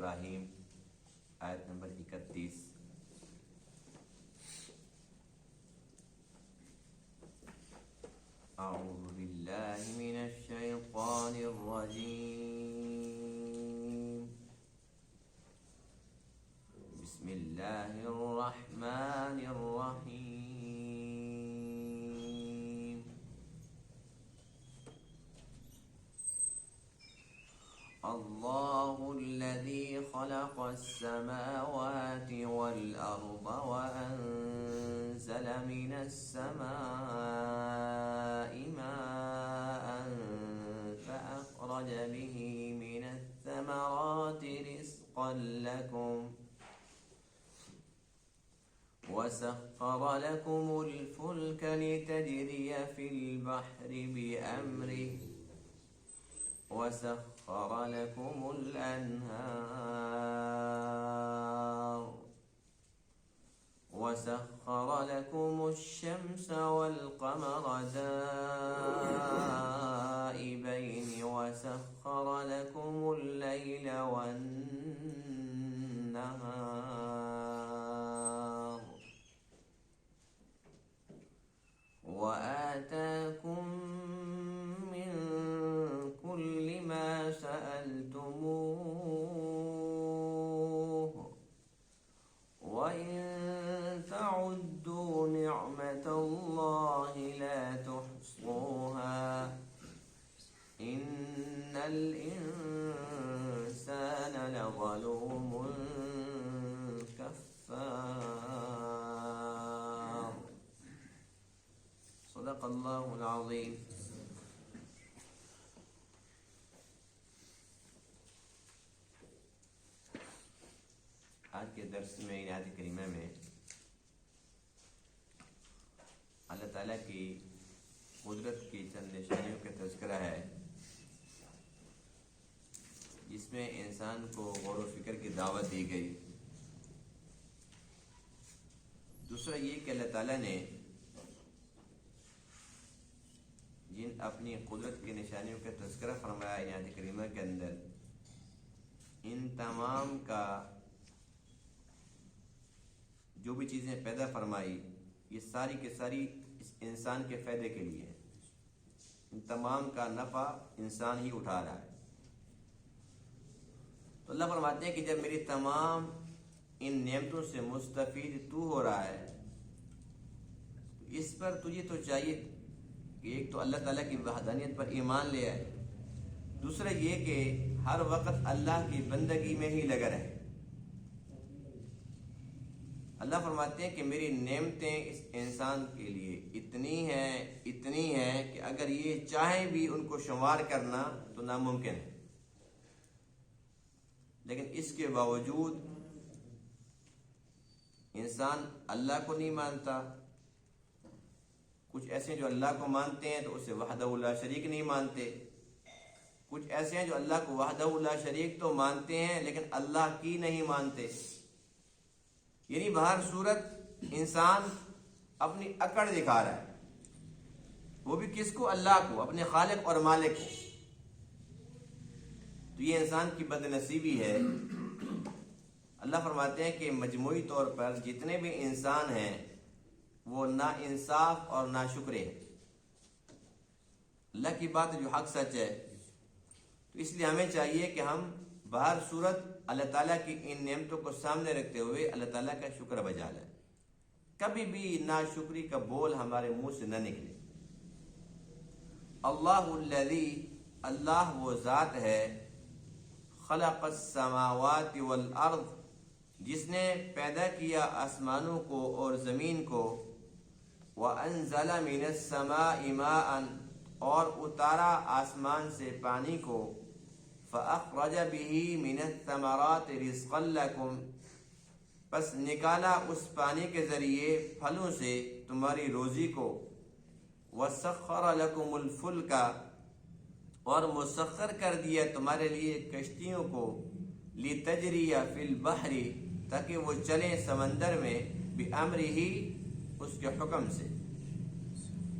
ابراہیم آیت نمبر 31۔ اعوذ باللہ من الشیطان الرجیم، بسم اللہ الرحمن الرحیم۔ اللہ الذی خلق السماوات والأرض وأنزل من السماء ماء فأخرج به من الثمرات رزقا لكم وسخر لكم الفلك لتجري في البحر بأمره وسخر لكم الأنهار وسخر لكم الشمس والقمر دائبين وسخر لكم الليل والنهار وآتاكم من كل ما سألتموه وإن تعدوا نعمة الله لا تحصوها إن الإنسان لظلوم كفار۔ صدق اللہ العظیم۔ آج کے درس میں آیت کریمہ میں اللہ تعالیٰ کی قدرت کی چند نشانیوں کا تذکرہ ہے، جس میں انسان کو غور و فکر کی دعوت دی گئی۔ دوسرا یہ کہ اللہ تعالیٰ نے جن اپنی قدرت کی نشانیوں کا تذکرہ فرمایا آیت کریمہ کے اندر، ان تمام کا جو بھی چیزیں پیدا فرمائی یہ ساری کے ساری اس انسان کے فائدے کے لیے ہیں۔ ان تمام کا نفع انسان ہی اٹھا رہا ہے۔ تو اللہ فرماتے ہیں کہ جب میری تمام ان نعمتوں سے مستفید تو ہو رہا ہے تو اس پر تجھے تو چاہیے کہ ایک تو اللہ تعالیٰ کی وحدانیت پر ایمان لے آئے، دوسرا یہ کہ ہر وقت اللہ کی بندگی میں ہی لگا رہے۔ اللہ فرماتے ہیں کہ میری نعمتیں اس انسان کے لیے اتنی ہیں کہ اگر یہ چاہیں بھی ان کو شمار کرنا تو ناممکن ہے، لیکن اس کے باوجود انسان اللہ کو نہیں مانتا۔ کچھ ایسے ہیں جو اللہ کو مانتے ہیں تو اسے وحدہ لا شریک نہیں مانتے، کچھ ایسے ہیں جو اللہ کو وحدہ لا شریک تو مانتے ہیں لیکن اللہ کی نہیں مانتے۔ یعنی بہر صورت انسان اپنی اکڑ دکھا رہا ہے، وہ بھی کس کو؟ اللہ کو، اپنے خالق اور مالک کو۔ تو یہ انسان کی بد نصیبی ہے۔ اللہ فرماتے ہیں کہ مجموعی طور پر جتنے بھی انسان ہیں وہ نا انصاف اور نا شکرے ہیں۔ اللہ کی بات جو حق سچ ہے، تو اس لیے ہمیں چاہیے کہ ہم بہر صورت اللہ تعالیٰ کی ان نعمتوں کو سامنے رکھتے ہوئے اللہ تعالیٰ کا شکر بجا لیں، کبھی بھی ناشکری کا بول ہمارے منہ سے نہ نکلے۔ اللہ الذی، اللہ وہ ذات ہے، خلق السماوات والارض، جس نے پیدا کیا آسمانوں کو اور زمین کو، وانزل من السماء ماء، اور اتارا آسمان سے پانی کو، فأخرج به من الثمرات رزقا لكم، پس نکالا اس پانی کے ذریعے پھلوں سے تمہاری روزی کو، وسخر لكم الفلك، اور مسخر کر دیا تمہارے لیے کشتیوں کو، لتجری فی البحر، تاکہ وہ چلیں سمندر میں، بامرہ، اس کے حکم سے،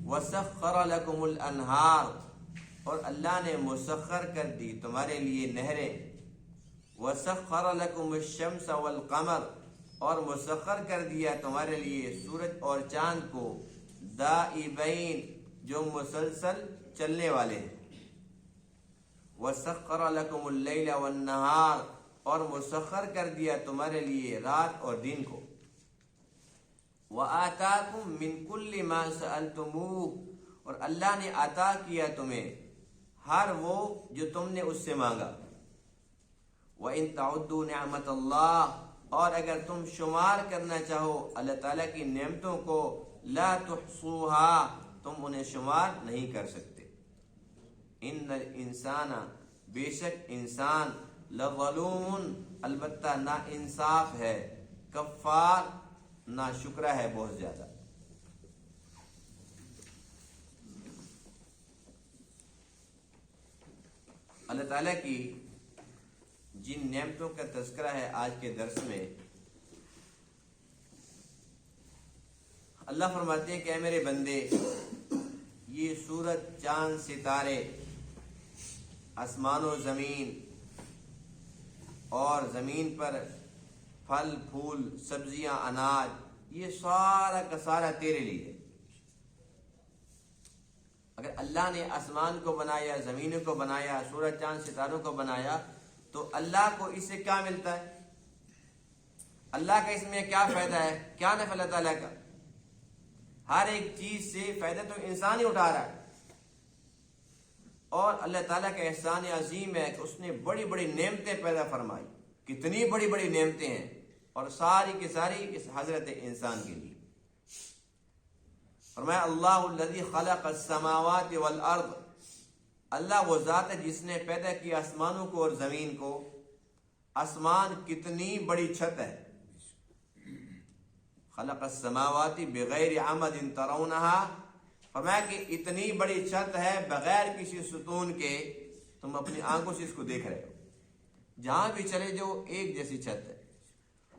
وسخر لكم الانہار، اور اللہ نے مسخر کر دی تمہارے لیے نہریں، وَسَخَّرَ لَكُمُ الشَّمْسَ وَالْقَمَرَ، اور مسخر کر دیا تمہارے لیے سورج اور چاند کو، دائبین، جو مسلسل چلنے والے ہیں، وَسَخَّرَ لَكُمُ اللَّيْلَ وَالنَّهَارَ، اور مسخر کر دیا تمہارے لیے رات اور دن کو، وَآتَاكُم مِّن كُلِّ مَا سَأَلْتُمُوهُ، اور اللہ نے عطا کیا تمہیں ہر وہ جو تم نے اس سے مانگا، وَإِن تَعُدُّوا نِعْمَةَ اللَّهِ، اور اگر تم شمار کرنا چاہو اللہ تعالیٰ کی نعمتوں کو، لا تحصوها، تم انہیں شمار نہیں کر سکتے۔ ان الانسان، بے شک انسان، لظلوم، البتہ نا انصاف ہے، کفار، نا شکرہ ہے بہت زیادہ۔ اللہ تعالیٰ کی جن نعمتوں کا تذکرہ ہے آج کے درس میں، اللہ فرماتے ہیں کہ اے میرے بندے، یہ سورج، چاند، ستارے، آسمان و زمین، اور زمین پر پھل پھول، سبزیاں، اناج، یہ سارا کا سارا تیرے لیے۔ اگر اللہ نے آسمان کو بنایا، زمینوں کو بنایا، سورج چاند ستاروں کو بنایا، تو اللہ کو اس سے کیا ملتا ہے؟ اللہ کا اس میں کیا فائدہ ہے؟ کیا نفع اللہ تعالیٰ کا؟ ہر ایک چیز سے فائدہ تو انسان ہی اٹھا رہا ہے، اور اللہ تعالیٰ کا احسان عظیم ہے کہ اس نے بڑی بڑی نعمتیں پیدا فرمائی، کتنی بڑی بڑی نعمتیں ہیں، اور ساری کی ساری اس حضرت انسان کے لیے۔ فرمایا اللہ الذی خلق السماوات والارض، اللہ وہ ذات ہے جس نے پیدا کیا آسمانوں کو اور زمین کو۔ آسمان کتنی بڑی چھت ہے، خلق السماوات بغیر عمد ترونها، فرمایا کہ اتنی بڑی چھت ہے بغیر کسی ستون کے، تم اپنی آنکھوں سے اس کو دیکھ رہے ہو، جہاں بھی چلے جو ایک جیسی چھت ہے۔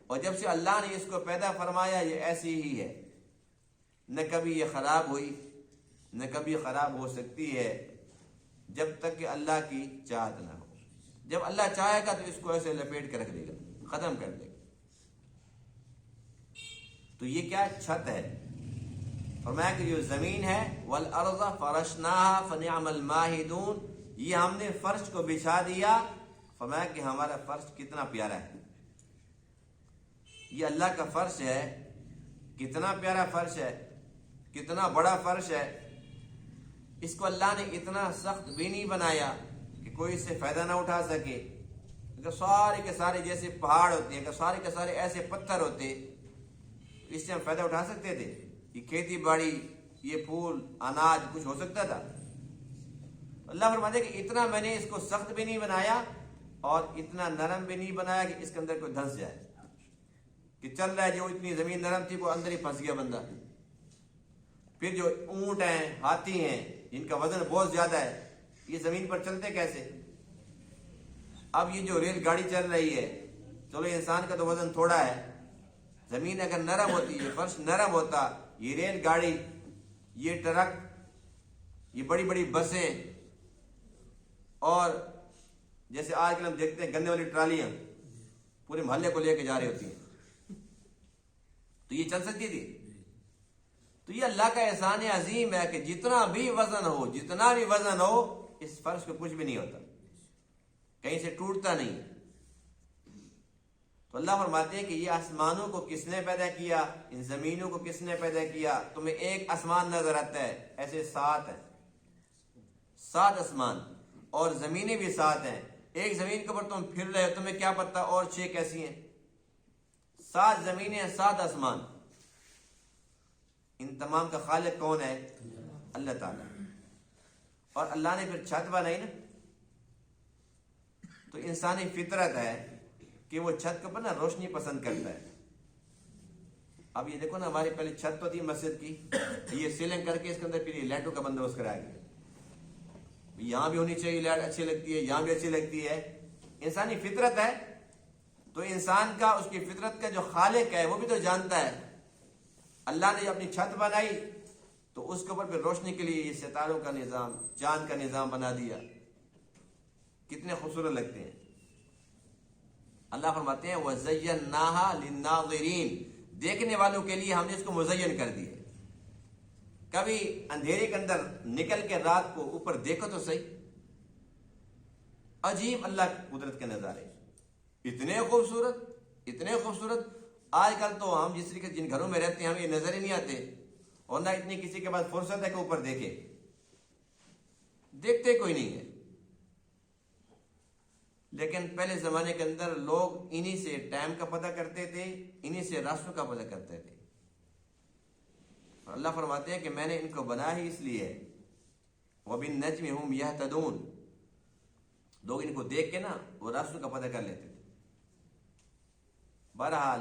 اور جب سے اللہ نے اس کو پیدا فرمایا یہ ایسی ہی ہے، نہ کبھی یہ خراب ہوئی، نہ کبھی خراب ہو سکتی ہے، جب تک کہ اللہ کی چاہت نہ ہو۔ جب اللہ چاہے گا تو اس کو ایسے لپیٹ کے رکھ دے گا، ختم کر دے گا۔ تو یہ کیا چھت ہے؟ فرمایا کہ جو زمین ہے، والارض فرشناها فنعم الماہدون، یہ ہم نے فرش کو بچھا دیا، فرمایا کہ ہمارا فرش کتنا پیارا ہے۔ یہ اللہ کا فرش ہے، کتنا پیارا فرش ہے، کتنا بڑا فرش ہے۔ اس کو اللہ نے اتنا سخت بھی نہیں بنایا کہ کوئی اس سے فائدہ نہ اٹھا سکے۔ اگر سارے کے سارے جیسے پہاڑ ہوتے ہیں، اگر سارے کے سارے ایسے پتھر ہوتے، اس سے ہم فائدہ اٹھا سکتے تھے؟ یہ کھیتی باڑی، یہ پھول، اناج کچھ ہو سکتا تھا؟ اللہ فرماتے کہ اتنا میں نے اس کو سخت بھی نہیں بنایا اور اتنا نرم بھی نہیں بنایا کہ اس کے اندر کوئی دھنس جائے، کہ چل رہا ہے جو اتنی زمین نرم تھی وہ اندر ہی پھنس گیا بندہ۔ پھر جو اونٹ ہیں، ہاتھی ہیں، جن کا وزن بہت زیادہ ہے، یہ زمین پر چلتے کیسے؟ اب یہ جو ریل گاڑی چل رہی ہے، چلو انسان کا تو وزن تھوڑا ہے، زمین اگر نرم ہوتی، یہ فرش نرم ہوتا، یہ ریل گاڑی، یہ ٹرک، یہ بڑی بڑی بسیں، اور جیسے آج کل ہم دیکھتے ہیں گنے والی ٹرالیاں پورے محلے کو لے کے جا رہی ہوتی ہیں، تو یہ چل سکتی تھی؟ تو یہ اللہ کا احسان عظیم ہے کہ جتنا بھی وزن ہو، اس فرش کو کچھ بھی نہیں ہوتا، کہیں سے ٹوٹتا نہیں۔ تو اللہ فرماتے ہیں کہ یہ آسمانوں کو کس نے پیدا کیا، ان زمینوں کو کس نے پیدا کیا؟ تمہیں ایک آسمان نظر آتا ہے، ایسے 7 ہیں، 7 آسمان، اور زمینیں بھی 7 ہیں۔ ایک زمین کے اوپر تم پھر رہے ہو، تمہیں کیا پتہ اور 6 کیسی ہیں؟ 7 زمینیں، 7 آسمان، ان تمام کا خالق کون ہے؟ اللہ تعالیٰ۔ اور اللہ نے پھر چھت بنائی نا، تو انسانی فطرت ہے کہ وہ چھت کے اوپر نا روشنی پسند کرتا ہے۔ اب یہ دیکھو نا، ہماری پہلے چھت تو تھی مسجد کی، یہ سیلنگ کر کے اس کے اندر پھر یہ لائٹوں کا بندوبست کرایا گیا، یہاں بھی ہونی چاہیے لائٹ، اچھی لگتی ہے، یہاں بھی اچھی لگتی ہے، انسانی فطرت ہے۔ تو انسان کا، اس کی فطرت کا جو خالق ہے وہ بھی تو جانتا ہے۔ اللہ نے اپنی چھت بنائی تو اس کے اوپر پھر روشنی کے لیے یہ ستاروں کا نظام، چاند کا نظام بنا دیا، کتنے خوبصورت لگتے ہیں۔ اللہ فرماتے ہیں وَزَيَّنَّاهَا لِلنَّاظِرِينَ، دیکھنے والوں کے لیے ہم نے اس کو مزین کر دیا۔ کبھی اندھیرے کے اندر نکل کے رات کو اوپر دیکھو تو صحیح، عجیب اللہ کی قدرت کے نظارے، اتنے خوبصورت اتنے خوبصورت۔ آج کل تو ہم جس طریقے جن گھروں میں رہتے ہیں ہمیں یہ نظر ہی نہیں آتے، اور نہ اتنی کسی کے پاس فرصت ہے کہ اوپر دیکھے، دیکھتے کوئی نہیں ہے۔ لیکن پہلے زمانے کے اندر لوگ انہی سے ٹائم کا پتہ کرتے تھے، انہی سے راستوں کا پتہ کرتے تھے۔ اللہ فرماتے ہیں کہ میں نے ان کو بنا ہی اس لیے وَبِالنَّجْمِ هُمْ يَهْتَدُونَ، لوگ ان کو دیکھ کے نا وہ راستوں کا پتہ کر لیتے تھے۔ بہرحال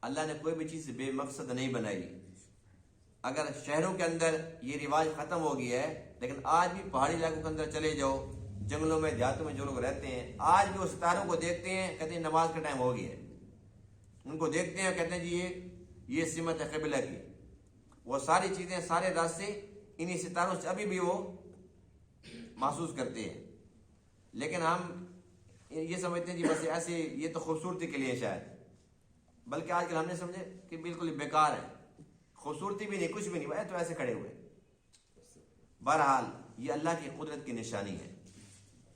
اللہ نے کوئی بھی چیز بے مقصد نہیں بنائی۔ اگر شہروں کے اندر یہ رواج ختم ہو گیا ہے، لیکن آج بھی پہاڑی علاقوں کے اندر چلے جاؤ، جنگلوں میں دیہاتوں میں جو لوگ رہتے ہیں، آج بھی وہ ستاروں کو دیکھتے ہیں، کہتے ہیں نماز کا ٹائم ہو گیا ہے۔ ان کو دیکھتے ہیں، کہتے ہیں جی یہ سمت ہے قبلہ کی۔ وہ ساری چیزیں، سارے راستے انہی ستاروں سے ابھی بھی وہ محسوس کرتے ہیں۔ لیکن ہم یہ سمجھتے ہیں جی بس ایسے یہ تو خوبصورتی کے لیے شاید، بلکہ آج کل ہم نے سمجھے کہ بالکل بیکار ہے، خوبصورتی بھی نہیں، کچھ بھی نہیں، تو ایسے کھڑے ہوئے۔ بہرحال یہ اللہ کی قدرت کی نشانی ہے۔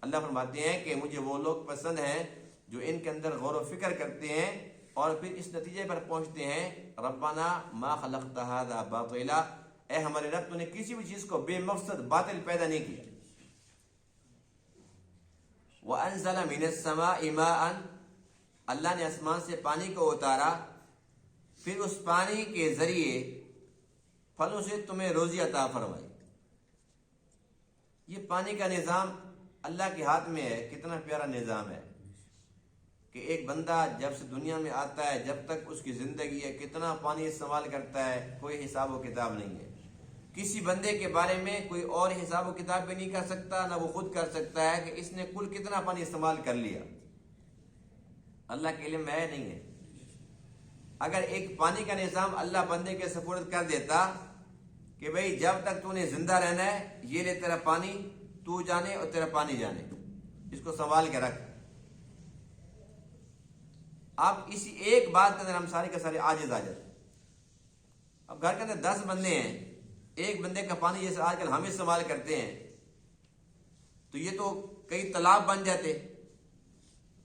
اللہ فرماتے ہیں کہ مجھے وہ لوگ پسند ہیں جو ان کے اندر غور و فکر کرتے ہیں اور پھر اس نتیجے پر پہنچتے ہیں ربنا ما خلقت هذا باطلا، اے ہمارے رب تو نے کسی بھی چیز کو بے مقصد باطل پیدا نہیں کیا۔ وَأَنزَلَ مِنَ السَّمَاءِ مَاءً، اللہ نے آسمان سے پانی کو اتارا، پھر اس پانی کے ذریعے پھلوں سے تمہیں روزی عطا فرمائی۔ یہ پانی کا نظام اللہ کے ہاتھ میں ہے، کتنا پیارا نظام ہے کہ ایک بندہ جب سے دنیا میں آتا ہے جب تک اس کی زندگی ہے کتنا پانی استعمال کرتا ہے، کوئی حساب و کتاب نہیں ہے۔ کسی بندے کے بارے میں کوئی اور حساب و کتاب بھی نہیں کر سکتا، نہ وہ خود کر سکتا ہے کہ اس نے کل کتنا پانی استعمال کر لیا۔ اللہ کے علم میں نہیں ہے۔ اگر ایک پانی کا نظام اللہ بندے کے سپرد کر دیتا کہ بھئی جب تک تو نے زندہ رہنا ہے یہ لے تیرا پانی، تو جانے اور تیرا پانی جانے، اس کو سنبھال کے رکھ۔ اب اسی ایک بات کے اندر ہم سارے کے سارے عاجز آ جاتے۔ اب گھر کے اندر 10 بندے ہیں، ایک بندے کا پانی جیسے آج کل ہم استعمال کرتے ہیں تو یہ تو کئی تالاب بن جاتے،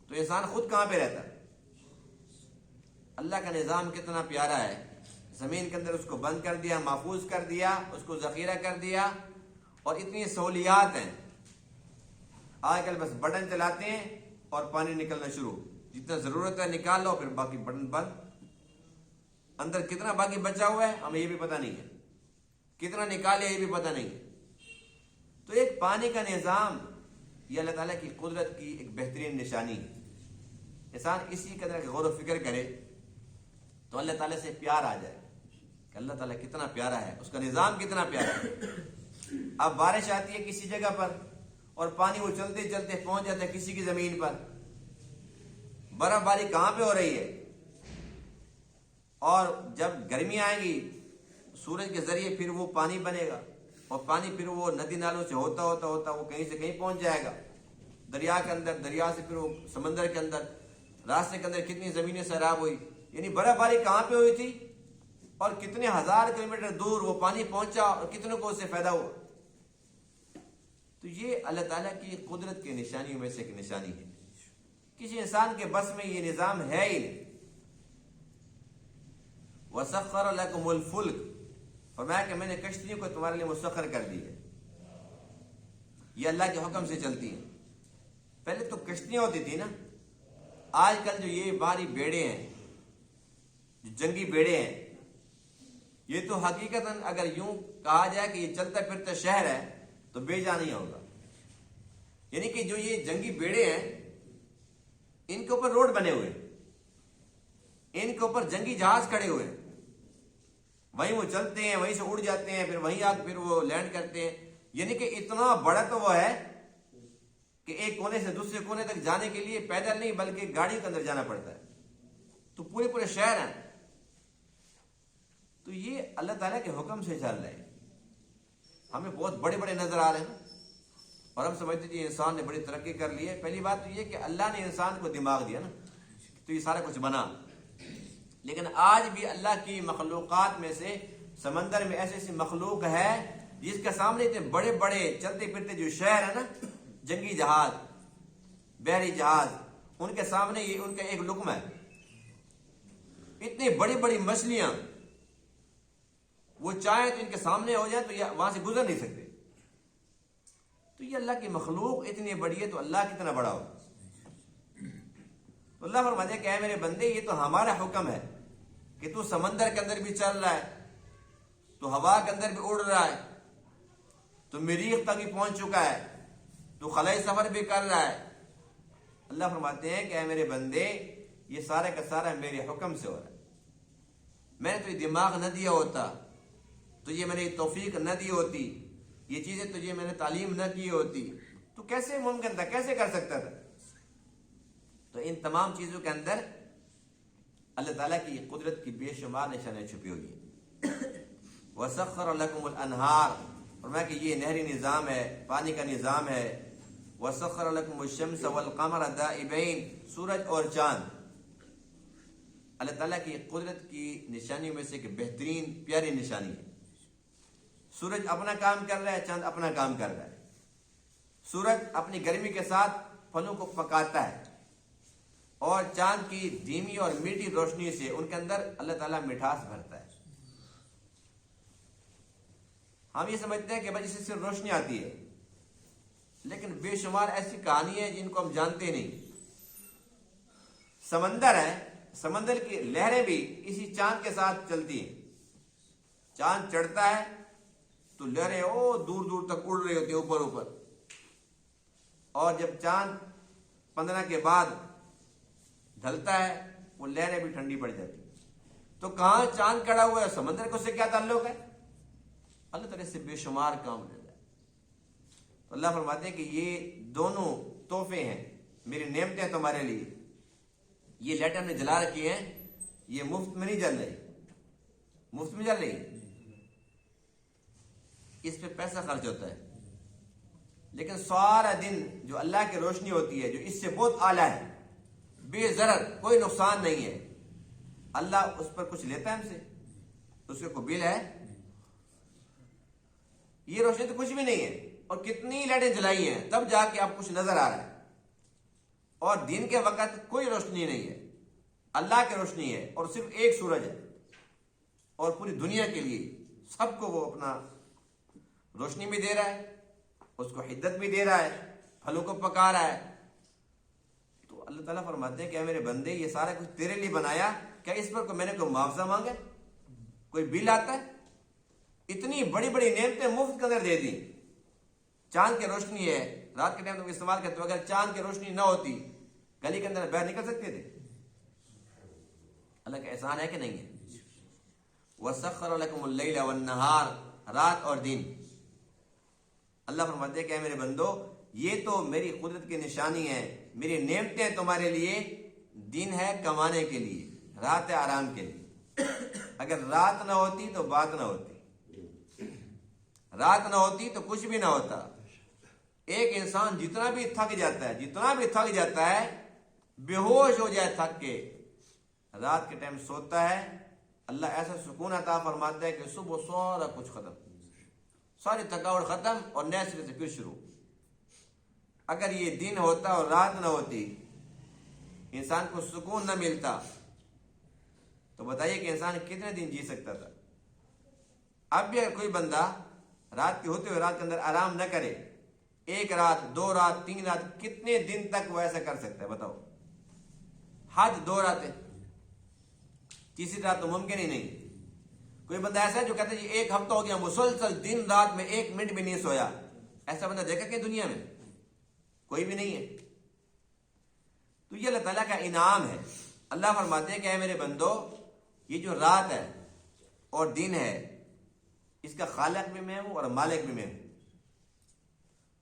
تو انسان خود کہاں پہ رہتا۔ اللہ کا نظام کتنا پیارا ہے، زمین کے اندر اس کو بند کر دیا، محفوظ کر دیا، اس کو ذخیرہ کر دیا، اور اتنی سہولیات ہیں۔ آج کل بس بٹن چلاتے ہیں اور پانی نکلنا شروع، جتنا ضرورت ہے نکال لو، پھر باقی بٹن بند۔ اندر کتنا باقی بچا ہوا ہے ہمیں یہ بھی پتہ نہیں ہے، کتنا نکالے یہ بھی پتہ نہیں ہے۔ تو ایک پانی کا نظام یہ اللہ تعالیٰ کی قدرت کی ایک بہترین نشانی ہے۔ انسان اسی قدر غور و فکر کرے تو اللہ تعالیٰ سے پیار آ جائے کہ اللہ تعالیٰ کتنا پیارا ہے، اس کا نظام کتنا پیارا ہے۔ اب بارش آتی ہے کسی جگہ پر اور پانی وہ چلتے چلتے پہنچ جاتا ہے کسی کی زمین پر، برف باری کہاں پہ ہو رہی ہے، اور جب گرمی آئے گی سورج کے ذریعے پھر وہ پانی بنے گا، اور پانی پھر وہ ندی نالوں سے ہوتا ہوتا ہوتا وہ کہیں سے کہیں پہنچ جائے گا دریا کے اندر، دریا سے پھر وہ سمندر کے اندر، راستے کے اندر کتنی زمینیں سیراب ہوئی، یعنی برف باری کہاں پہ ہوئی تھی اور کتنے ہزار کلومیٹر دور وہ پانی پہنچا اور کتنوں کو اس سے فائدہ ہوا۔ تو یہ اللہ تعالیٰ کی قدرت کی نشانیوں میں سے ایک نشانی ہے۔ کسی انسان کے بس میں یہ نظام ہے ہی نہیں۔ وَسَخَّرَ لَكُمُ الْفُلْكَ، فرمایا کہ میں نے کشتیوں کو تمہارے لیے مسخر کر دی ہے، یہ اللہ کے حکم سے چلتی ہیں۔ پہلے تو کشتیاں ہوتی تھی نا، آج کل جو یہ باری بیڑے ہیں، جو جنگی بیڑے ہیں، یہ تو حقیقتاً اگر یوں کہا جائے کہ یہ چلتا پھرتا شہر ہے تو بے جا نہیں ہوگا۔ یعنی کہ جو یہ جنگی بیڑے ہیں ان کے اوپر روڈ بنے ہوئے، ان کے اوپر جنگی جہاز کھڑے ہوئے، وہیں وہ چلتے ہیں، وہیں سے اڑ جاتے ہیں، پھر وہیں آ پھر وہ لینڈ کرتے ہیں۔ یعنی کہ اتنا بڑا تو وہ ہے کہ ایک کونے سے دوسرے کونے تک جانے کے لیے پیدل نہیں بلکہ گاڑی کے اندر جانا پڑتا ہے، تو پورے شہر ہیں۔ تو یہ اللہ تعالیٰ کے حکم سے چل رہے ہیں۔ ہمیں بہت بڑے بڑے نظر آ رہے ہیں اور ہم سمجھتے ہیں انسان نے بڑی ترقی کر لی ہے۔ پہلی بات تو یہ کہ اللہ نے انسان کو دماغ دیا نا، تو یہ سارا کچھ بنا. لیکن آج بھی اللہ کی مخلوقات میں سے سمندر میں ایسی ایسی مخلوق ہے جس کے سامنے اتنے بڑے بڑے چلتے پھرتے جو شہر ہے نا، جنگی جہاز، بحری جہاز، ان کے سامنے یہ ان کا ایک لقمہ ہے. اتنی بڑی بڑی مچھلیاں وہ چاہیں تو ان کے سامنے ہو جائیں تو یہ وہاں سے گزر نہیں سکتے. تو یہ اللہ کی مخلوق اتنی بڑی ہے تو اللہ کتنا بڑا ہو. تو اللہ فرماتے ہیں کہ اے میرے بندے، یہ تو ہمارا حکم ہے کہ تو سمندر کے اندر بھی چل رہا ہے، تو ہوا کے اندر بھی اڑ رہا ہے، تو مریخ تک بھی پہنچ چکا ہے، تو خلائی سفر بھی کر رہا ہے. اللہ فرماتے ہیں کہ اے میرے بندے، یہ سارے کا سارا میرے حکم سے ہو رہا ہے. میں نے تجھے دماغ نہ دیا ہوتا، تجھے میں نے توفیق نہ دی ہوتی، یہ چیزیں تجھے میں نے تعلیم نہ کی ہوتی، تو کیسے ممکن تھا، کیسے کر سکتا تھا؟ تو ان تمام چیزوں کے اندر اللہ تعالیٰ کی قدرت کی بے شمار نشانیاں چھپی ہوئی ہیں. وَسَخَّرَ لَكُمُ الْأَنْهَارَ، فرمایا کہ یہ نہری نظام ہے، پانی کا نظام ہے. وَسَخَّرَ لَكُمُ الشَّمْسَ وَالْقَمَرَ دَائِبَيْنِ، سورج اور چاند اللہ تعالیٰ کی قدرت کی نشانیوں میں سے ایک بہترین پیاری نشانی ہے. سورج اپنا کام کر رہا ہے، چاند اپنا کام کر رہا ہے. سورج اپنی گرمی کے ساتھ پھلوں کو پکاتا ہے، اور چاند کی دھیمی اور میٹھی روشنی سے ان کے اندر اللہ تعالیٰ مٹھاس بھرتا ہے. ہم یہ سمجھتے ہیں کہ بھائی اس سے صرف روشنی آتی ہے، لیکن بے شمار ایسی کہانی ہیں جن کو ہم جانتے نہیں. سمندر ہے، سمندر کی لہریں بھی اسی چاند کے ساتھ چلتی ہیں. چاند چڑھتا ہے تو لہریں دور دور تک اڑ رہی ہوتی ہیں، اوپر اوپر. اور جب چاند 15 کے بعد ڈھلتا ہے وہ لہریں بھی ٹھنڈی پڑ جاتی. تو کہاں چاند کھڑا ہوا ہے، سمندر کو سے کیا تعلق ہے؟ اللہ تعالیٰ سے بے شمار کام لیتا ہے. تو اللہ فرماتے ہیں کہ یہ دونوں تحفے ہیں، میری نعمتیں تمہارے لیے. یہ لائٹ ہم نے جلا رکھی ہیں، یہ مفت میں نہیں جل رہی، مفت میں جل رہی، اس پہ پیسہ خرچ ہوتا ہے. لیکن سارا دن جو اللہ کی روشنی ہوتی ہے، جو اس سے بہت اعلیٰ ہے، بے ضرر، کوئی نقصان نہیں ہے، اللہ اس پر کچھ لیتا ہے ہم سے؟ اس کے کوئی بل ہے؟ یہ روشنی تو کچھ بھی نہیں ہے، اور کتنی لائٹیں جلائی ہیں تب جا کے آپ کچھ نظر آ رہا ہے. اور دن کے وقت کوئی روشنی نہیں ہے، اللہ کی روشنی ہے، اور صرف ایک سورج ہے، اور پوری دنیا کے لیے سب کو وہ اپنا روشنی بھی دے رہا ہے، اس کو حدت بھی دے رہا ہے، پھلوں کو پکا رہا ہے. تو اللہ تعالیٰ فرماتے ہیں کہ اے میرے بندے، یہ سارا کچھ تیرے لیے بنایا، کیا اس پر میں نے کوئی معاوضہ مانگا، کوئی بل آتا ہے؟ اتنی بڑی بڑی نعمتیں مفت کے اندر دے دی. چاند کی روشنی ہے، رات کے ٹائم تم استعمال کرتے ہو، اگر چاند کی روشنی نہ ہوتی گلی کے اندر باہر نکل سکتے تھے؟ اللہ کا احسان ہے کہ نہیں ہے؟ وَسَخَّرَ لَكُمُ اللَّيْلَ وَالنَّهَارَ، رات اور دن. اللہ فرماتے ہیں کہ اے میرے بندو، یہ تو میری قدرت کی نشانی ہے، میری نعمتیں تمہارے لیے. دن ہے کمانے کے لیے، رات ہے آرام کے لیے. اگر رات نہ ہوتی تو بات نہ ہوتی، رات نہ ہوتی تو کچھ بھی نہ ہوتا. ایک انسان جتنا بھی تھک جاتا ہے، بے ہوش ہو جائے تھک کے، رات کے ٹائم سوتا ہے، اللہ ایسا سکون عطا فرماتا ہے کہ صبح سارا کچھ ختم، ساری تھکاوٹ ختم، اور نئے سرے سے پھر شروع. اگر یہ دن ہوتا اور رات نہ ہوتی، انسان کو سکون نہ ملتا، تو بتائیے کہ انسان کتنے دن جی سکتا تھا؟ اب بھی اگر کوئی بندہ رات کے ہوتے ہوئے رات کے اندر آرام نہ کرے، 1 رات 2 رات 3 رات، کتنے دن تک وہ ایسا کر سکتا ہے بتاؤ؟ حد 2 راتیں، تیسری رات تو ممکن ہی نہیں. کوئی بندہ ایسا ہے جو کہتا ہے جی 1 ہفتہ ہو گیا مسلسل دن رات میں 1 منٹ بھی نہیں سویا، ایسا بندہ دیکھا کہ دنیا میں کوئی بھی نہیں ہے. تو یہ اللہ تعالیٰ کا انعام ہے. اللہ فرماتے ہیں کہ اے میرے بندو، یہ جو رات ہے اور دن ہے، اس کا خالق بھی میں ہوں اور مالک بھی میں ہوں.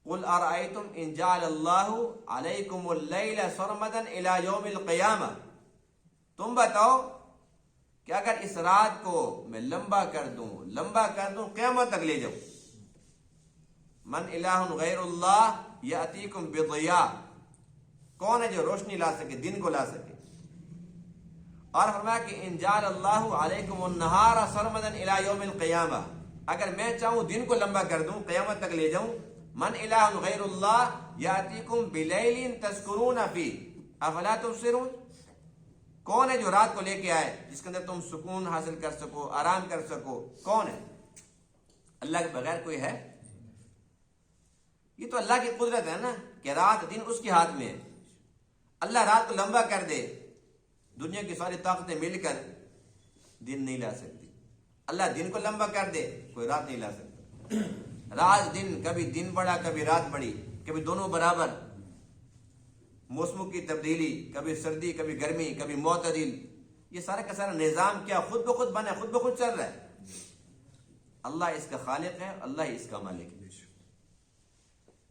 قُلْ أَرَأَيْتُمْ إِنْ جَعَلَ اللَّهُ عَلَيْكُمُ اللَّيْلَ سَرْمَدًا إِلَى يَوْمِ الْقِيَامَةِ، تم بتاؤ کہ اگر اس رات کو میں لمبا کر دوں قیامت تک لے جاؤں. من الہ غیر اللہ یأتیکم بضیاء، کون ہے جو روشنی لا سکے، دن کو لا سکے؟ اور فرمایا کہ ان جعل اللہ علیکم النہار سرمدا الی یوم القیامہ، اگر میں چاہوں دن کو لمبا کر دوں، قیامت تک لے جاؤں، من الہ غیر اللہ یاتیکم بلیل تسکنون فیہ افلا تبصرون، کون ہے جو رات کو لے کے آئے جس کے اندر تم سکون حاصل کر سکو، آرام کر سکو؟ کون ہے؟ اللہ کے بغیر کوئی ہے؟ یہ تو اللہ کی قدرت ہے نا کہ رات دن اس کے ہاتھ میں ہے۔ اللہ رات کو لمبا کر دے، دنیا کی ساری طاقتیں مل کر دن نہیں لا سکتی۔ اللہ دن کو لمبا کر دے، کوئی رات نہیں لا سکتا۔ رات دن، کبھی دن بڑا کبھی رات بڑی، کبھی دونوں برابر، موسموں کی تبدیلی، کبھی سردی کبھی گرمی کبھی معتدل، یہ سارا کا سارا نظام کیا خود بخود بنا ہے، خود بخود چل رہا ہے۔ اللہ اس کا خالق ہے، اللہ ہی اس کا مالک ہے۔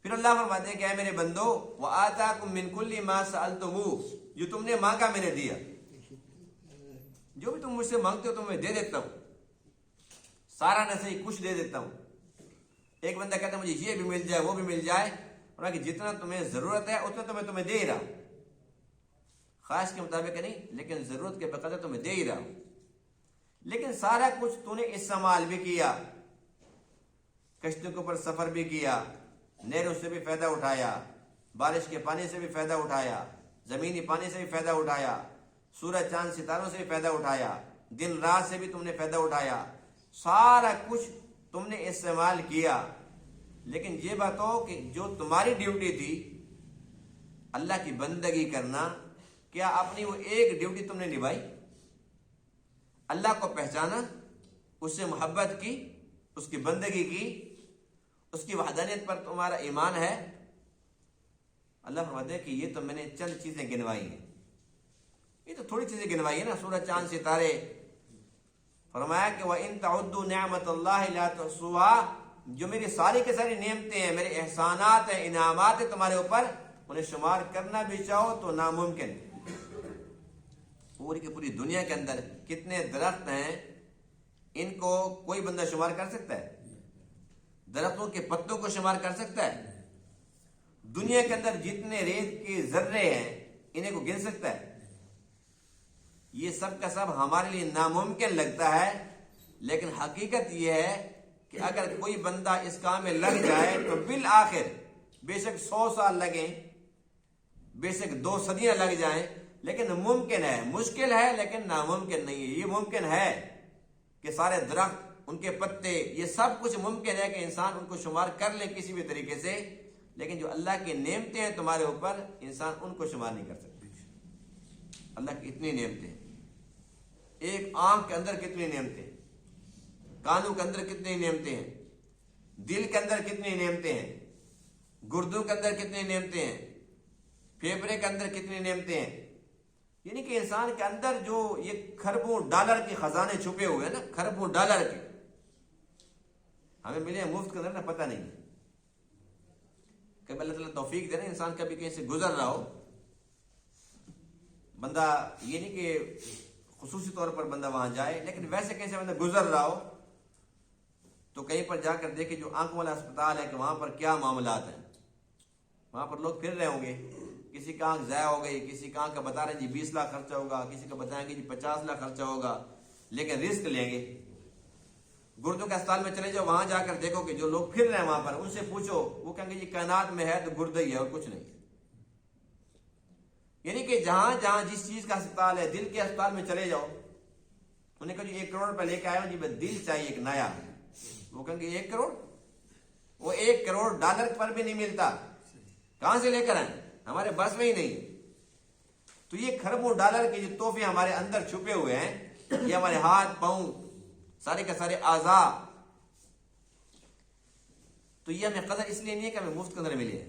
پھر اللہ فرماتے ہیں کہ اے میرے بندو وَآتَاكُم مِّن كُلِّ مَا سَأَلْتُمُوهُ، جو تم نے مانگا میں نے دیا، جو بھی تم مجھ سے مانگتے ہو تمہیں دے دیتا ہوں، سارا نہ صحیح کچھ دے دیتا ہوں۔ ایک بندہ کہتا ہے مجھے یہ بھی مل جائے وہ بھی مل جائے، اور کہ جتنا تمہیں ضرورت ہے اتنا تو میں تمہیں دے ہی رہا ہوں، خواہش کے مطابق نہیں لیکن ضرورت کے بقدر تمہیں دے ہی رہا ہوں۔ لیکن سارا کچھ تو نے استعمال بھی کیا، کشتیوں کے اوپر سفر بھی کیا، نہروں سے بھی فائدہ اٹھایا، بارش کے پانی سے بھی فائدہ اٹھایا، زمینی پانی سے بھی فائدہ اٹھایا، سورج چاند ستاروں سے بھی فائدہ اٹھایا، دن رات سے بھی تم نے فائدہ اٹھایا، سارا کچھ تم نے استعمال کیا۔ لیکن یہ بات ہو کہ جو تمہاری ڈیوٹی تھی اللہ کی بندگی کرنا، کیا اپنی وہ ایک ڈیوٹی تم نے نبھائی؟ اللہ کو پہچانا، اس سے محبت کی، اس کی بندگی کی، اس کی وحدانیت پر تمہارا ایمان ہے؟ اللہ فرماتے ہیں کہ یہ تو میں نے چند چیزیں گنوائی ہیں، یہ تو تھوڑی چیزیں گنوائی ہیں نا، سورج چاند ستارے۔ فرمایا کہ وَإِن تَعُدُّوا نِعْمَةَ اللَّهِ لَا تُحْصُوهَا، جو میری ساری کے ساری نعمتیں ہیں، میرے احسانات ہیں، انعامات ہیں تمہارے اوپر، انہیں شمار کرنا بھی چاہو تو ناممکن۔ پوری کی پوری دنیا کے اندر کتنے درخت ہیں، ان کو کوئی بندہ شمار کر سکتا ہے؟ درختوں کے پتوں کو شمار کر سکتا ہے؟ دنیا کے اندر جتنے ریت کے ذرے ہیں انہیں کو گن سکتا ہے؟ یہ سب کا سب ہمارے لیے ناممکن لگتا ہے، لیکن حقیقت یہ ہے کہ اگر کوئی بندہ اس کام میں لگ جائے تو بالآخر بے شک 100 سال لگیں، بے شک 2 صدیاں لگ جائیں، لیکن ممکن ہے، مشکل ہے لیکن ناممکن نہیں ہے۔ یہ ممکن ہے کہ سارے درخت، ان کے پتے، یہ سب کچھ ممکن ہے کہ انسان ان کو شمار کر لے کسی بھی طریقے سے، لیکن جو اللہ کی نعمتیں ہیں تمہارے اوپر، انسان ان کو شمار نہیں کر سکتے۔ اللہ کی اتنی نعمتیں، ایک آنکھ کے اندر کتنی نعمتیں، کانوں کے اندر کتنی نعمتیں ہیں، دل کے اندر کتنی نعمتیں ہیں، گردوں کے اندر کتنی نعمتیں ہیں، پھیپھڑے کے اندر کتنی نعمتیں ہیں۔ یعنی کہ انسان کے اندر جو یہ کھربوں ڈالر کے خزانے چھپے ہوئے ہیں نا، کھربوں ڈالر کے، ہمیں ملے ہیں مفت کے اندر نا، پتہ نہیں ہے۔ کبھی اللہ تعالیٰ توفیق دے رہے ہیں انسان کبھی کہیں سے گزر رہا ہو، بندہ یہ نہیں کہ خصوصی طور پر بندہ وہاں جائے، لیکن ویسے کہیں سے بندہ گزر رہا ہو تو کہیں پر جا کر دیکھے جو آنکھوں والا اسپتال ہے کہ وہاں پر کیا معاملات ہیں۔ وہاں پر لوگ پھر رہے ہوں گے، کسی کا آنکھ ضائع ہو گئی، کسی کا آنکھ کا بتا رہے ہیں جی 20 لاکھ خرچہ ہوگا، کسی کا بتائیں گے جی 50 لاکھ خرچہ ہوگا، لیکن رسک لیں گے۔ گردوں کے اسپتال میں چلے جاؤ، وہاں جا کر دیکھو کہ جو لوگ پھر رہے ہیں وہاں پر، ان سے پوچھو، وہ کہیں گے جی کائنات میں ہے تو گردہ ہی ہے اور کچھ نہیں۔ یعنی کہ جہاں جہاں جس چیز کا اسپتال ہے، دل کے اسپتال میں چلے جاؤ، انہیں کہا جی 1 کروڑ روپے لے کے آیا ہوں جی، بس دل چاہیے ایک نیا، وہ کہیں گے 1 کروڑ، وہ 1 کروڑ ڈالر پر بھی نہیں ملتا، کہاں سے لے کر آئیں، ہمارے بس میں ہی نہیں۔ تو یہ کھربوں ڈالر کے جو تحفے ہمارے اندر چھپے ہوئے ہیں، یہ ہمارے ہاتھ پاؤں سارے کے سارے اعضاء، تو یہ ہمیں قدر اس لیے نہیں ہے کہ ہمیں مفت قدر ملے۔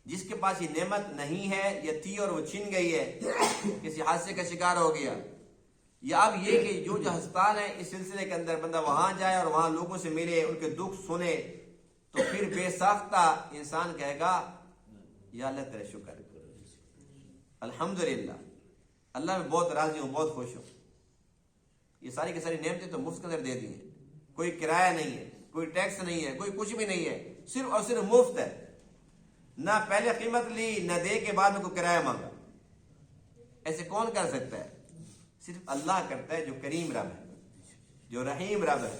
جس کے پاس یہ نعمت نہیں ہے، یا تھی اور وہ چھن گئی ہے، کسی حادثے کا شکار ہو گیا، یا اب یہ کہ جو ہسپتال ہیں اس سلسلے کے اندر بندہ وہاں جائے اور وہاں لوگوں سے ملے، ان کے دکھ سنے، تو پھر بے ساختہ انسان کہے گا یا اللہ تیرے شکر، الحمدللہ، اللہ میں بہت راضی ہوں، بہت خوش ہوں۔ یہ ساری کی ساری نعمتیں تو مفت کے اندر دے دی ہیں، کوئی کرایہ نہیں ہے، کوئی ٹیکس نہیں ہے، کوئی کچھ بھی نہیں ہے، صرف اور صرف مفت ہے۔ نہ پہلے قیمت لی، نہ دے کے بعد میں کوئی کرایہ مانگا، ایسے کون کر سکتا ہے؟ صرف اللہ کرتا ہے جو کریم رب ہے، جو رحیم رب ہے۔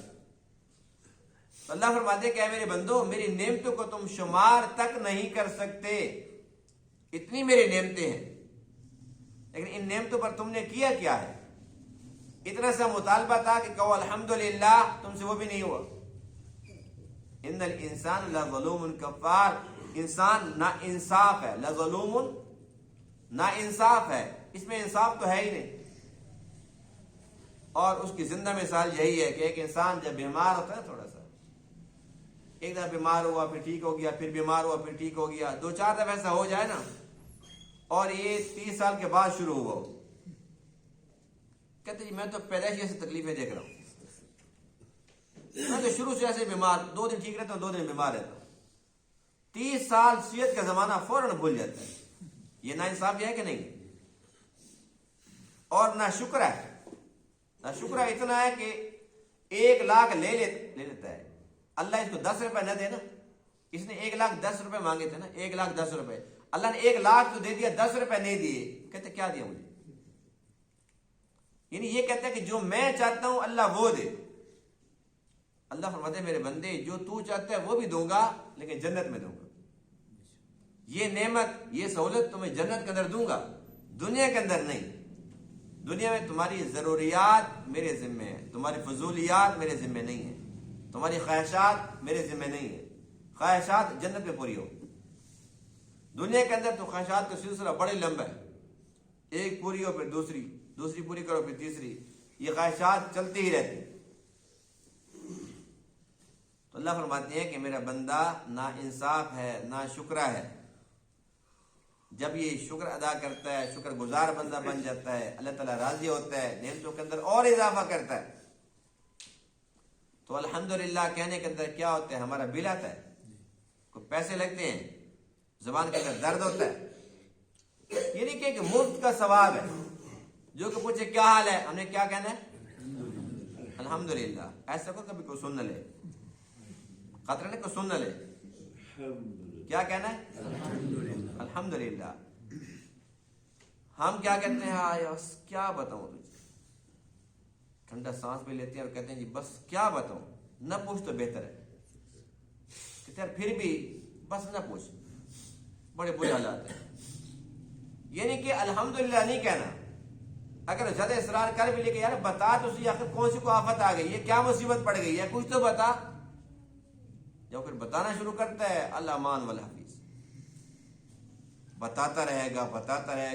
تو اللہ فرماتے کہ اے میرے بندو، میری نعمتوں کو تم شمار تک نہیں کر سکتے، اتنی میری نعمتیں ہیں، لیکن ان نعمتوں پر تم نے کیا کیا ہے؟ اتنا سا مطالبہ تھا کہ کہو الحمدللہ، تم سے وہ بھی نہیں ہوا۔ ان الانسان لظلوم کفار، انسان نا انصاف ہے، لظلوم نا انصاف ہے، اس میں انصاف تو ہے ہی نہیں۔ اور اس کی زندہ مثال یہی ہے کہ ایک انسان جب بیمار ہوتا ہے تھوڑا سا، ایک دفعہ بیمار ہوا پھر ٹھیک ہو گیا، پھر بیمار ہوا پھر ٹھیک ہو گیا، 2-4 دفعہ ایسا ہو جائے نا، اور یہ 30 سال کے بعد شروع ہوا، کہتے جی میں تو پیدائشی سے تکلیفیں دیکھ رہا ہوں، میں تو شروع سے ایسے بیمار، 2 دن ٹھیک رہتا ہوں 2 دن بیمار رہتا ہوں، 30 سال صحت کا زمانہ فوراً بھول جاتا ہے۔ یہ نا انصافی ہے کہ نہیں؟ اور نہ شکر ہے، نہ شکر ہے اتنا ہے کہ 1 لاکھ لے لیتا ہے، اللہ اس کو 10 روپے نہ دے نا، اس نے 1,10,000 مانگے تھے نا، 1,10,000، اللہ نے 1 لاکھ تو دے دیا، 10 روپے نہیں دیے، کہتے کیا دیا مجھے؟ یعنی یہ کہتا ہے کہ جو میں چاہتا ہوں اللہ وہ دے۔ اللہ فرماتے ہیں میرے بندے، جو تو چاہتا ہے وہ بھی دوں گا، لیکن جنت میں دوں گا۔ یہ نعمت، یہ سہولت تمہیں جنت کے اندر دوں گا، دنیا کے اندر نہیں۔ دنیا میں تمہاری ضروریات میرے ذمے ہیں، تمہاری فضولیات میرے ذمے نہیں ہیں، تمہاری خواہشات میرے ذمے نہیں ہیں۔ خواہشات جنت میں پوری ہو، دنیا کے اندر تو خواہشات کا سلسلہ بڑے لمبا ہے، ایک پوری ہو پھر دوسری، دوسری پوری کرو پھر تیسری، یہ خواہشات چلتی ہی رہتی۔ تو اللہ فرماتے ہیں کہ میرا بندہ نا انصاف ہے، نا شکرا ہے۔ جب یہ شکر ادا کرتا ہے، شکر گزار بندہ بن جاتا ہے، اللہ تعالیٰ راضی ہوتا ہے، نعمتوں کے اندر اور اضافہ کرتا ہے۔ تو الحمدللہ کہنے کے اندر کیا ہوتا ہے؟ ہمارا بل آتا ہے، کوئی پیسے لگتے ہیں، زبان کے اندر درد ہوتا ہے۔ یہ نہیں کہ مفت کا ثواب ہے، جو کہ پوچھے کیا حال ہے، ہم نے کیا کہنا ہے؟ الحمدللہ۔ ایسا کو کبھی کوئی سن نہ لے، خطرہ نے کوئی سن نہ لے، کیا کہنا ہے؟ الحمدللہ۔ ہم کیا کہتے ہیں؟ بس کیا بتاؤں تجھے، ٹھنڈا سانس بھی لیتے ہیں اور کہتے ہیں جی بس کیا بتاؤں، نہ پوچھ تو بہتر ہے، کہتے ہیں پھر بھی بس نہ پوچھ، بڑے برے حالات ہیں۔ یعنی کہ الحمدللہ نہیں کہنا، اگر زیادہ اصرار کر بھی لے کہ یار بتا تو صحیح، آخر کون سی کو آفت آ گئی ہے، کیا مصیبت پڑ گئی ہے، کچھ تو بتا۔ جب پھر بتانا شروع کرتا ہے، اللہ مان والحفیظ، بتاتا رہے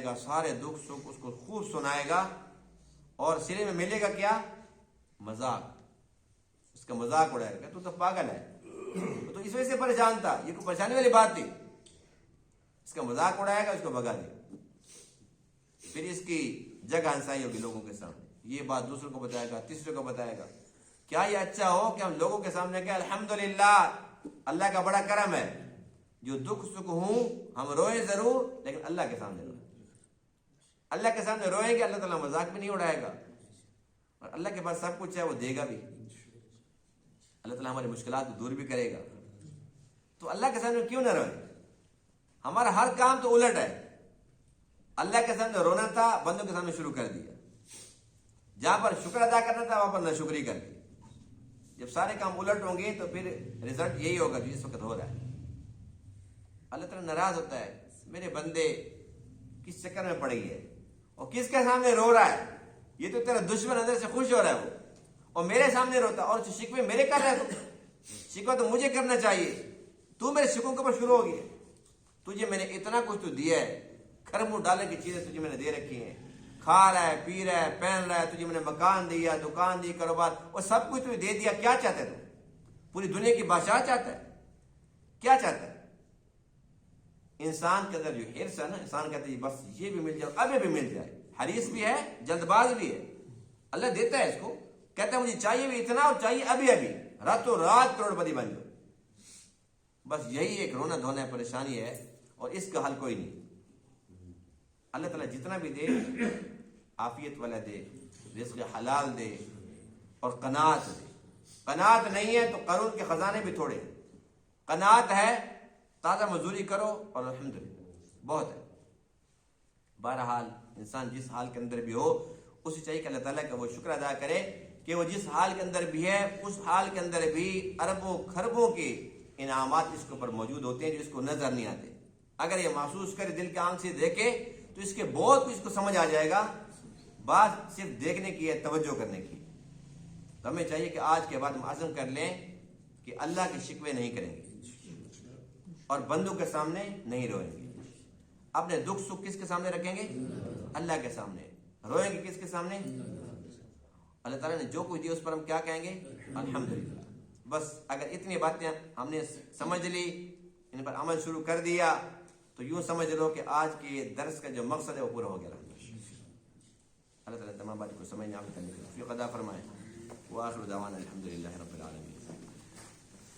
گا، سارے دکھ سکھ اس کو خوب سنائے گا، اور سرے میں ملے گا کیا؟ مذاق، اس کا مذاق اڑائے گا، تو پاگل ہے، تو اس وجہ سے پریشان تھا، یہ کوئی پریشانی والی بات تھی، اس کا مذاق اڑائے گا، اس کو بگا دے گا، پھر اس کی جگہ ہنسائی ہوگی لوگوں کے سامنے، یہ بات دوسروں کو بتائے گا، تیسرے کو بتائے گا۔ کیا یہ اچھا ہو کہ ہم لوگوں کے سامنے کہ الحمدللہ، اللہ کا بڑا کرم ہے، جو دکھ سکھ ہوں ہم روئیں ضرور، لیکن اللہ کے سامنے روئیں، اللہ کے سامنے روئیں گے، اللہ تعالیٰ مذاق بھی نہیں اڑائے گا، اور اللہ کے پاس سب کچھ ہے، وہ دے گا بھی، اللہ تعالیٰ ہماری مشکلات کو دور بھی کرے گا۔ تو اللہ کے سامنے کیوں نہ روئیں؟ ہمارا ہر کام تو الٹ ہے، اللہ کے سامنے رونا تھا، بندوں کے سامنے شروع کر دیا، جہاں پر شکر ادا کرنا تھا وہاں پر ناشکری کر دی۔ جب سارے کام الٹ ہوں گے تو پھر رزلٹ یہی ہوگا جو اس وقت ہو رہا ہے۔ اللہ تعالیٰ ناراض ہوتا ہے، میرے بندے کس چکر میں پڑ گئی ہے، اور کس کے سامنے رو رہا ہے؟ یہ تو تیرا دشمن اندر سے خوش ہو رہا ہے وہ، اور میرے سامنے روتا، اور شکوے میرے کر رہا ہے، شکوہ تو مجھے کرنا چاہیے، تو میرے شکووں کے اوپر شروع ہو گئی ہے۔ تجھے میں نے اتنا کچھ تو دیا ہے، گھر منہ ڈالے کی چیزیں تجھے میں نے دے رکھی ہیں، کھا رہا ہے، پی رہا ہے، پہن رہا ہے، تجھے میں نے مکان دیا، دکان دی، کاروبار، اور سب کچھ تجھے دے دیا، کیا چاہتا ہے تو؟ پوری دنیا کی بادشاہ چاہتا ہے؟ کیا چاہتا ہے؟ انسان کے اندر جو حرص ہے نا، انسان کہتا ہے بس یہ بھی مل جائے، ابھی بھی مل جائے، حریص بھی ہے، جلد باز بھی ہے، اللہ دیتا ہے اس کو، کہتا ہے مجھے چاہیے بھی اتنا، اور چاہیے ابھی ابھی، راتوں رات کروڑ پتی بن جاؤ۔ بس یہی ایک رونا دھونا پریشانی ہے، اور اس کا حل کوئی نہیں۔ اللہ تعالیٰ جتنا بھی دے، عافیت والا دے، رزق حلال دے، اور قناعت دے۔ قناعت نہیں ہے تو قارون کے خزانے بھی تھوڑے، قناعت ہے تازہ مزدوری کرو اور الحمدللہ بہت ہے۔ بہرحال انسان جس حال کے اندر بھی ہو، اسے چاہیے کہ اللہ تعالیٰ کا وہ شکر ادا کرے کہ وہ جس حال کے اندر بھی ہے اس حال کے اندر بھی اربوں خربوں کے انعامات اس کے اوپر موجود ہوتے ہیں جو اس کو نظر نہیں آتے. اگر یہ محسوس کرے، دل کے آنکھ سے دیکھے، تو اس کے بہت کچھ کو سمجھ آ جائے گا. بات صرف دیکھنے کی ہے، توجہ کرنے کی. تو ہمیں چاہیے کہ آج کے بعد ہم عزم کر لیں کہ اللہ کے شکوے نہیں کریں گے اور بندوں کے سامنے نہیں روئیں گے. اپنے دکھ سکھ کس کے سامنے رکھیں گے؟ اللہ کے سامنے. روئیں گے کس کے سامنے؟ اللہ تعالیٰ نے جو کچھ دیا اس پر ہم کیا کہیں گے؟ الحمدللہ. بس اگر اتنی باتیں ہم نے سمجھ لی، ان پر عمل شروع کر دیا، تو یوں سمجھ لو کہ آج کے درس کا جو مقصد ہے وہ پورا ہو گیا. اللہ تعالیٰ تمام باتوں کو سمجھنے عمل کرنے کی توفیق عطا فرمائے. وآخر دعوانا الحمدللہ رب العالمین.